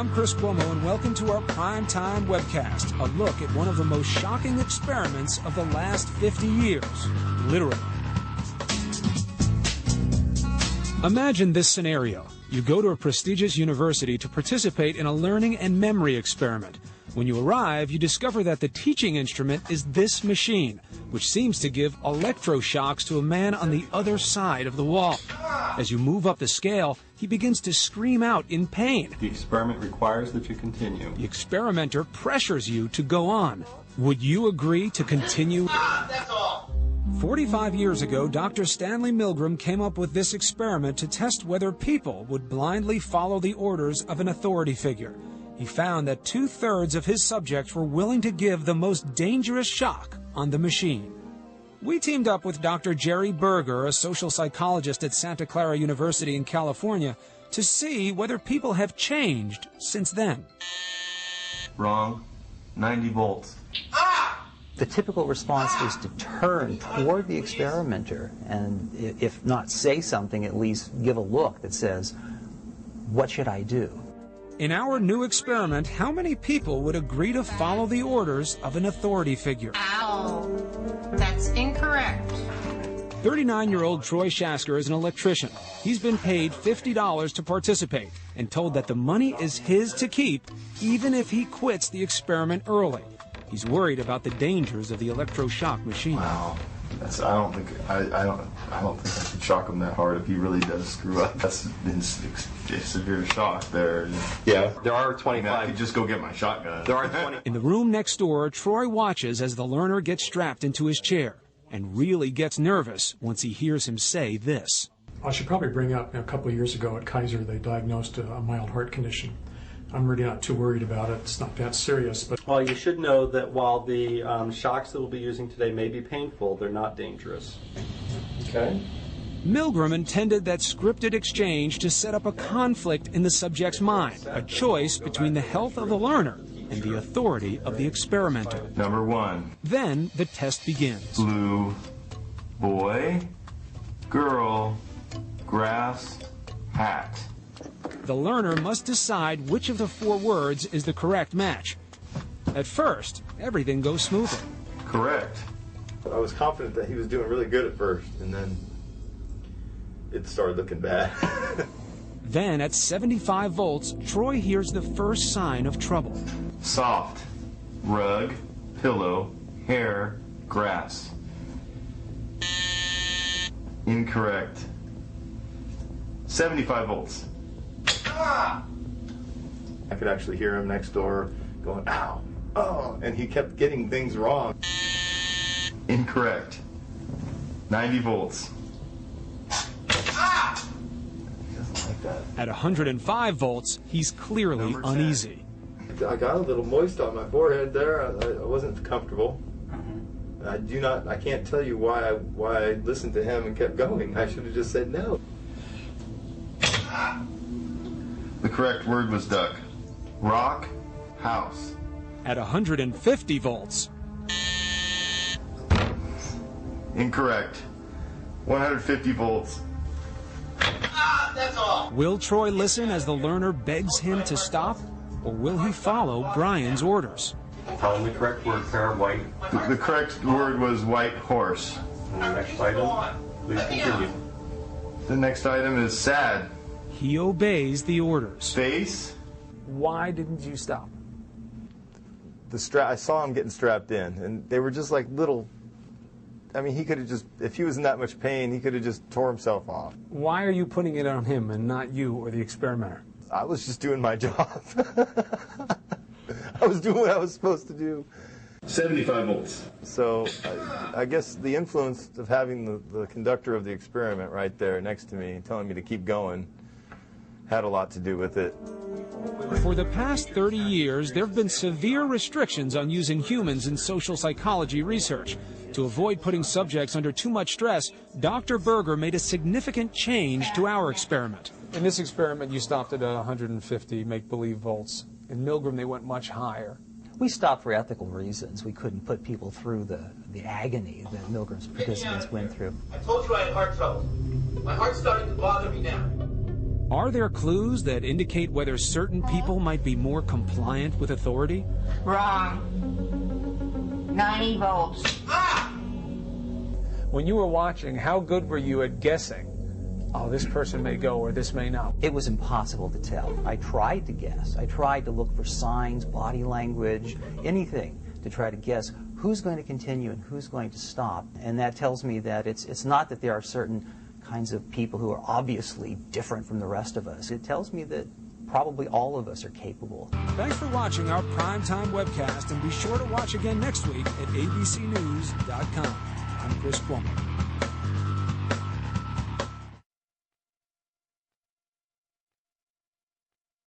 I'm Chris Cuomo, and welcome to our Primetime webcast, a look at one of the most shocking experiments of the last 50 years, literally. Imagine this scenario. You go to a prestigious university to participate in a learning and memory experiment. When you arrive, you discover that the teaching instrument is this machine, which seems to give electroshocks to a man on the other side of the wall. As you move up the scale, he begins to scream out in pain. The experiment requires that you continue. The experimenter pressures you to go on. Would you agree to continue? That's all. 45 years ago, Dr. Stanley Milgram came up with this experiment to test whether people would blindly follow the orders of an authority figure. He found that 2/3 of his subjects were willing to give the most dangerous shock on the machine. We teamed up with Dr. Jerry Berger, a social psychologist at Santa Clara University in California, to see whether people have changed since then. Wrong. 90 volts. The typical response is to turn toward the experimenter and, if not say something, at least give a look that says, what should I do? In our new experiment, how many people would agree to follow the orders of an authority figure? Ow. That's incorrect. 39-year-old Troy Shasker is an electrician. He's been paid $50 to participate and told that the money is his to keep even if he quits the experiment early. He's worried about the dangers of the electroshock machine. Wow. I don't think I could shock him that hard if he really does screw up. That's been a severe shock there. Yeah, there are 25. I could just go get my shotgun. There are 20. In the room next door, Troy watches as the learner gets strapped into his chair and really gets nervous once he hears him say this. I should probably bring up, a couple of years ago at Kaiser, they diagnosed a mild heart condition. I'm really not too worried about it. It's not that serious. But Well, you should know that while the shocks that we'll be using today may be painful, they're not dangerous. Okay? Milgram intended that scripted exchange to set up a conflict in the subject's mind, a choice between the health of the learner and the authority of the experimenter. Number 1. Then the test begins. Blue, boy, girl, grass, hat. The learner must decide which of the 4 words is the correct match. At first, everything goes smoothly. Correct. I was confident that he was doing really good at first, and then it started looking bad. Then, at 75 volts, Troy hears the first sign of trouble. Soft, rug, pillow, hair, grass. Incorrect. 75 volts. I could actually hear him next door going, ow, oh, and he kept getting things wrong. Incorrect. 90 volts. He doesn't like that. At 105 volts, he's clearly Number 10. uneasy. I got a little moist on my forehead there. I wasn't comfortable. I can't tell you why I listened to him and kept going. I should have just said no. The correct word was duck. Rock, house. At 150 volts, Incorrect. 150 volts. That's all. will Troy listen as the learner begs him to stop, or will he follow Brian's orders? Tell them the correct word, pair, white. The correct word was white horse. And the next item, please continue. The next item is sad. He obeys the orders. Face. Why didn't you stop? I saw him getting strapped in, and they were just like little. I mean, he could have just, if he was in that much pain, he could have just tore himself off. Why are you putting it on him and not you or the experimenter? I was just doing my job. I was doing what I was supposed to do. 75 volts. So I guess the influence of having the conductor of the experiment right there next to me, telling me to keep going, had a lot to do with it. For the past 30 years, there have been severe restrictions on using humans in social psychology research. To avoid putting subjects under too much stress, Dr. Berger made a significant change to our experiment. In this experiment, you stopped at 150 make-believe volts. In Milgram, they went much higher. We stopped for ethical reasons. We couldn't put people through the agony that Milgram's participants went through. I told you I had heart trouble. My heart's starting to bother me now. Are there clues that indicate whether certain people might be more compliant with authority? Wrong. 90 volts. When you were watching, how good were you at guessing, oh, this person may go or this may not? It was impossible to tell. I tried to guess. I tried to look for signs, body language, anything to try to guess who's going to continue and who's going to stop. And that tells me that it's not that there are certain kinds of people who are obviously different from the rest of us. It tells me that probably all of us are capable. Thanks for watching our Primetime webcast, and be sure to watch again next week at abcnews.com. I'm Chris Cuomo.